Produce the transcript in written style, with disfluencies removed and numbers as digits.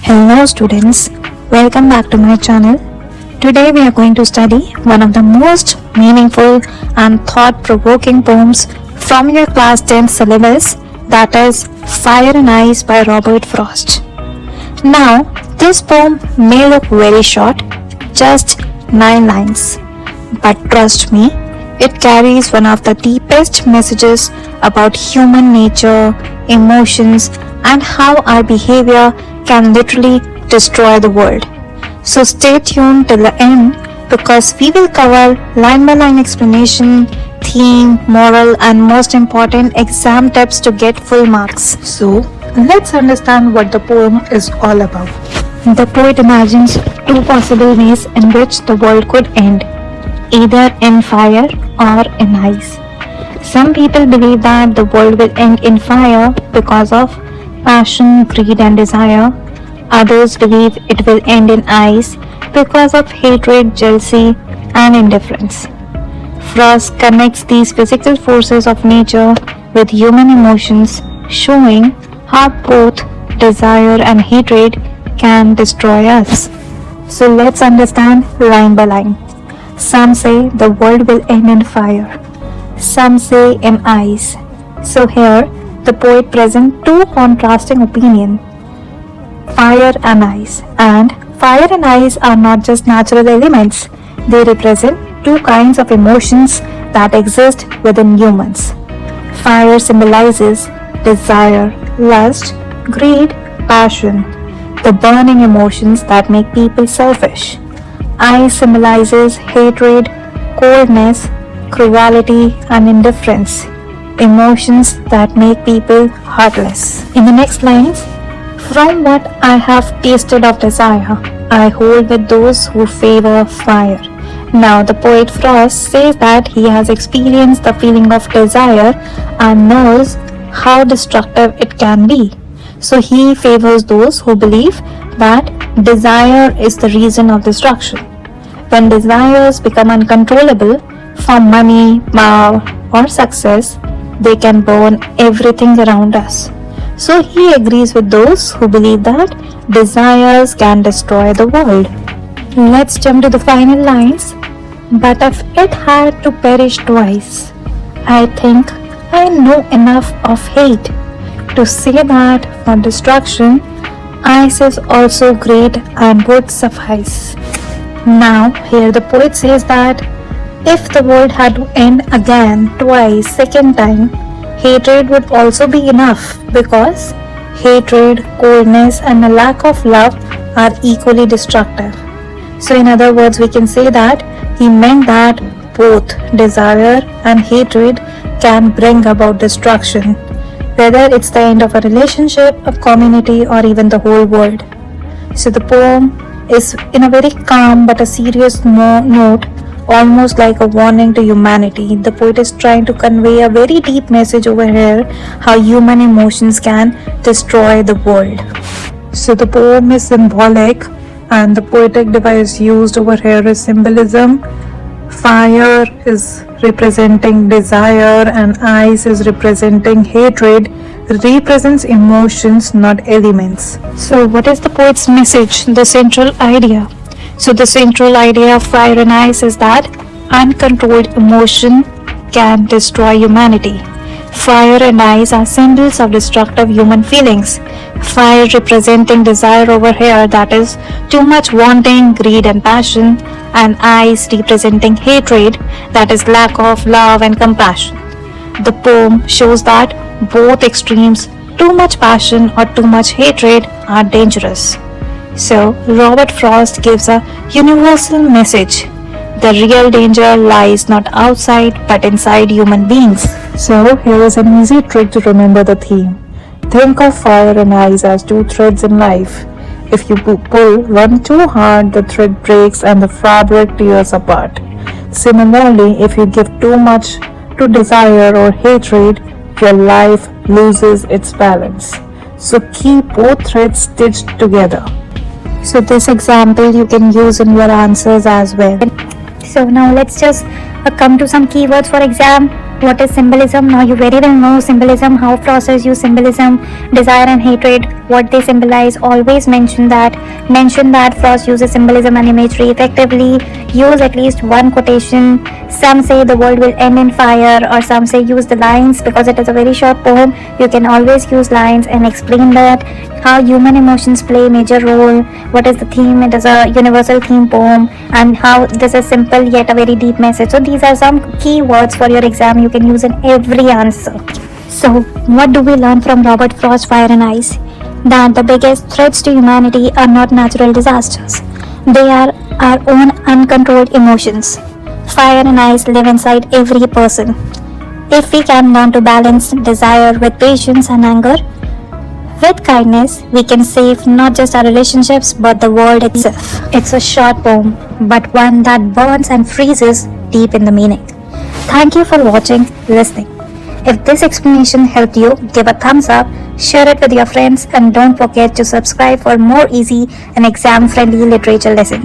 Hello students, welcome back to my channel. Today we are going to study one of the most meaningful and thought-provoking poems from your class 10 syllabus, that is Fire and Ice by Robert Frost. Now, this poem may look very short, just 9 lines, but trust me, it carries one of the deepest messages about human nature, emotions, and how our behavior can literally destroy the world. So stay tuned till the end because we will cover line by line explanation, theme, moral, and most important exam tips to get full marks. So, let's understand what the poem is all about. The poet imagines two possible ways in which the world could end, either in fire or in ice. Some people believe that the world will end in fire because of passion, greed, and desire. Others believe it will end in ice because of hatred, jealousy, and indifference. Frost connects these physical forces of nature with human emotions, showing how both desire and hatred can destroy us. So let's understand line by line. Some say the world will end in fire. Some say in ice. So here, the poet presents two contrasting opinions, fire and ice. And fire and ice are not just natural elements, they represent two kinds of emotions that exist within humans. Fire symbolizes desire, lust, greed, passion, the burning emotions that make people selfish. Ice symbolizes hatred, coldness, cruelty, and indifference, emotions that make people heartless. In the next lines, from what I have tasted of desire, I hold with those who favor fire. Now the poet Frost says that he has experienced the feeling of desire and knows how destructive it can be. So he favors those who believe that desire is the reason of destruction. When desires become uncontrollable for money, power, or success, they can burn everything around us. So he agrees with those who believe that desires can destroy the world. Let's jump to the final lines. But if it had to perish twice, I think I know enough of hate to say that for destruction, ice is also great and would suffice. Now, here the poet says that if the world had to end again twice, second time, hatred would also be enough because hatred, coldness, and a lack of love are equally destructive. So in other words, we can say that he meant that both desire and hatred can bring about destruction, whether it's the end of a relationship, a community, or even the whole world. So the poem is in a very calm but a serious note, almost like a warning to humanity. The poet is trying to convey a very deep message over here, how human emotions can destroy the world. So the poem is symbolic and the poetic device used over here is symbolism. Fire is representing desire and ice is representing hatred. Represents emotions, not elements. So what is the poet's message, the central idea? So the central idea of fire and ice is that uncontrolled emotion can destroy humanity. Fire and ice are symbols of destructive human feelings. Fire representing desire over here, that is too much wanting, greed and passion, and ice representing hatred, that is lack of love and compassion. The poem shows that both extremes, too much passion or too much hatred, are dangerous. So, Robert Frost gives a universal message. The real danger lies not outside but inside human beings. So, here is an easy trick to remember the theme. Think of fire and ice as two threads in life. If you pull one too hard, the thread breaks and the fabric tears apart. Similarly, if you give too much to desire or hatred, your life loses its balance. So, keep both threads stitched together. So this example you can use in your answers as well. So now let's just come to some keywords for exam. what is symbolism? Now you very well know symbolism, how philosophers use symbolism, desire and hatred, what they symbolize. Always mention that philosophers uses symbolism and imagery effectively. Use at least one quotation. Some say the world will end in fire, or some say use the lines because it is a very short poem. You can always use lines and explain that how human emotions play a major role, what is the theme, it is a universal theme poem, and how this is simple yet a very deep message. So these are some key words for your exam you can use in every answer. So what do we learn from Robert Frost's Fire and Ice? That the biggest threats to humanity are not natural disasters. They are our own uncontrolled emotions. Fire and ice live inside every person. If we can learn to balance desire with patience and anger, with kindness, we can save not just our relationships but the world itself. It's a short poem, but one that burns and freezes deep in the meaning. Thank you for watching, listening. If this explanation helped you, give a thumbs up, share it with your friends, and don't forget to subscribe for more easy and exam-friendly literature lessons.